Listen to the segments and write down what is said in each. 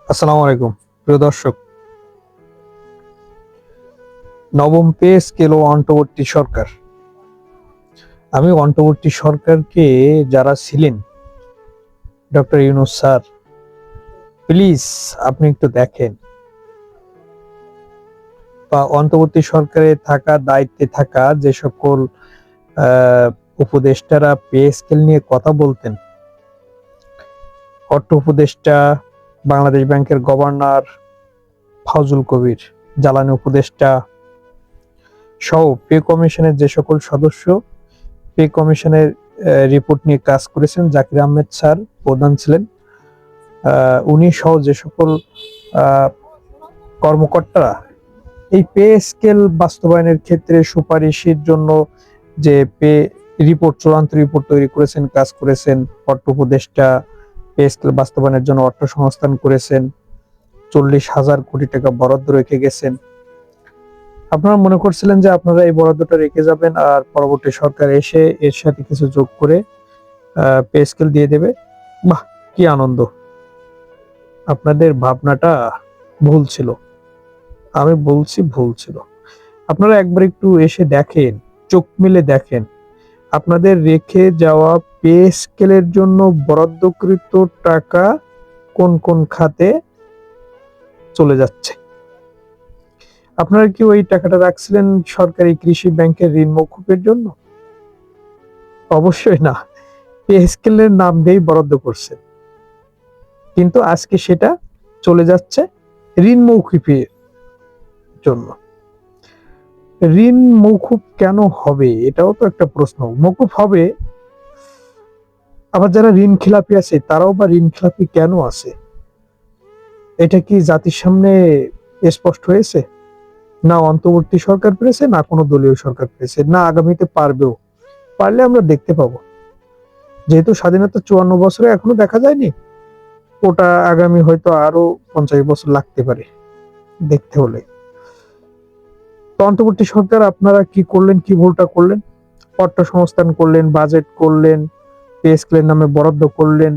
আসসালামু আলাইকুম প্রিয় দর্শক। নবম পে স্কেল ও অন্তর্বর্তী সরকার। আমি অন্তর্বর্তী সরকারকে যারা ছিলেন, ডক্টর ইউনূস স্যার, প্লিজ আপনি একটু দেখেন, বা অন্তর্বর্তী সরকারে থাকা দায়িত্বে থাকা যে সকল উপদেষ্টারা পে স্কেল নিয়ে কথা বলতেন, অর্থ উপদেষ্টা, বাংলাদেশ ব্যাংকের গভর্নর ফাউজুল কবির, জ্বালানি উপদেষ্টা সহ পে কমিশনের যে সকল সদস্য পে কমিশনের রিপোর্ট নিয়ে কাজ করেছেন, জাকির আহমেদ স্যার প্রধান ছিলেন, উনি সহ যে সকল কর্মকর্তারা এই পে স্কেল বাস্তবায়নের ক্ষেত্রে সুপারিশের জন্য যে পে রিপোর্ট, চূড়ান্ত রিপোর্ট তৈরি করেছেন, কাজ করেছেন, অর্থ উপদেষ্টা পে স্কেল বাস্তবায়নের জন্য অর্থ সংস্থান করেছেন, 40,000 কোটি টাকা বরাদ্দ রেখে গেছেন। আপনারা মনে করছিলেন যে আপনারা এই বরাদ্দটা রেখে যাবেন আর পরবর্তী সরকার এসে এর সাথে কিছু যোগ করে পে স্কেল দিয়ে দেবে। বাহ, কি আনন্দ! আপনাদের ভাবনাটা ভুল ছিল, আমি বলছি ভুল ছিল। আপনারা একবার একটু এসে দেখেন, চোখ মিলে দেখেন, আপনাদের রেখে যাওয়া পে স্কেলের জন্য বরাদ্দকৃত টাকা কোন কোন খাতে চলে যাচ্ছে। আপনারা কি ওই টাকাটা রাখছিলেন সরকারি কৃষি ব্যাংকের ঋণ মকুবের জন্য? অবশ্যই না, পে স্কেলের নাম দিয়েই বরাদ্দ করছে, কিন্তু আজকে সেটা চলে যাচ্ছে ঋণ মৌকুফের জন্য। ঋণ মৌকুফ কেন হবে, এটাও তো একটা প্রশ্ন। মৌকুফ হবে, আবার যারা ঋণ খেলাপি আছে তারাও বা ঋণ খেলাপি কেন আছে, এটা কি জাতির সামনে স্পষ্ট হয়েছে? না অন্তর্বর্তী সরকার পেরেছে, না কোনো দলীয় সরকার পেরেছে, না আগামীতে পারবেও। পারলে আমরা দেখতে পাবো, যেহেতু স্বাধীনতা 54 বছরে এখনো দেখা যায়নি, ওটা আগামী হয়তো আরো 50 বছর লাগতে পারে দেখতে হলে। তো অন্তর্বর্তী সরকার আপনারা কি করলেন, কি ভুলটা করলেন? অর্থ সংস্থান করলেন, বাজেট করলেন, পে স্কেলের নামে বরাদ্দ করলেন,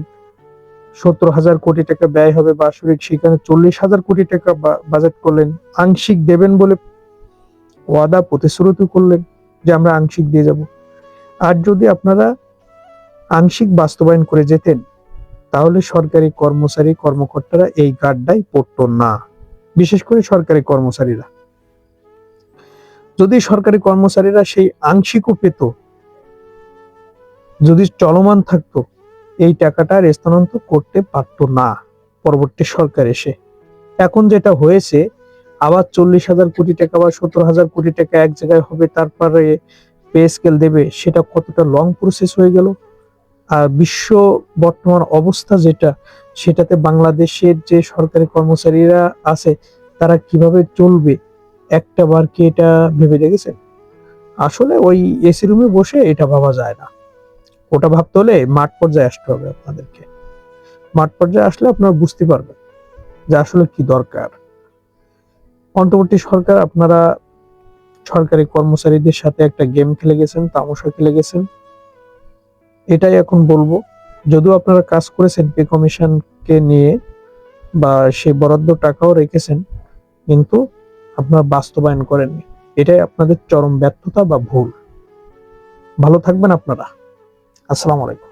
70,000 কোটি টাকা ব্যয় হবে বাৎসরিক, সেখানে 40,000 কোটি টাকা বাজেট করলেন। আংশিক দেবেন বলে ওয়াদা প্রতিশ্রুতি করলেন যে আমরা আংশিক দিয়ে যাব। আর যদি আপনারা আংশিক বাস্তবায়ন করে যেতেন, তাহলে সরকারি কর্মচারী কর্মকর্তারা এই গাড্ডায় পড়তো না। বিশেষ করে সরকারি কর্মচারীরা, যদি সরকারি কর্মচারীরা সেই আংশিকও পেত, যদি চলমান থাকতো, এই টাকাটা আর স্থানান্তর করতে পারতো না পরবর্তী সরকার এসে। এখন যেটা হয়েছে, আবার 40,000 কোটি টাকা বা 70,000 কোটি টাকা এক জায়গায় হবে, তারপরে পে স্কেল দেবে, সেটা কতটা লং প্রসেস হয়ে গেল। আর বিশ্ব বর্তমান অবস্থা যেটা, সেটাতে বাংলাদেশের যে সরকারি কর্মচারীরা আছে তারা কিভাবে চলবে, একটা বার কি এটা ভেবে দেখেছেন? আসলে ওই এসি রুমে বসে এটা ভাবা যায় না, ওটা ভাবতে হলে মাঠ পর্যায়ে আসতে হবে আপনাদেরকে। মাঠ পর্যায়ে আসলে আপনারা বুঝতে পারবেন যে আসলে কি দরকার। অন্তর্বর্তী সরকার, আপনারা সরকারি কর্মচারীদের সাথে একটা গেম খেলে গেছেন, তামাশা খেলে গেছেন, এটাই এখন বলবো। যদিও আপনারা কাজ করেছেন পে কমিশনকে নিয়ে, বা সে বরাদ্দ টাকাও রেখেছেন, কিন্তু আপনারা বাস্তবায়ন করেননি, এটাই আপনাদের চরম ব্যর্থতা বা ভুল। ভালো থাকবেন আপনারা। আসসালামু আলাইকুম।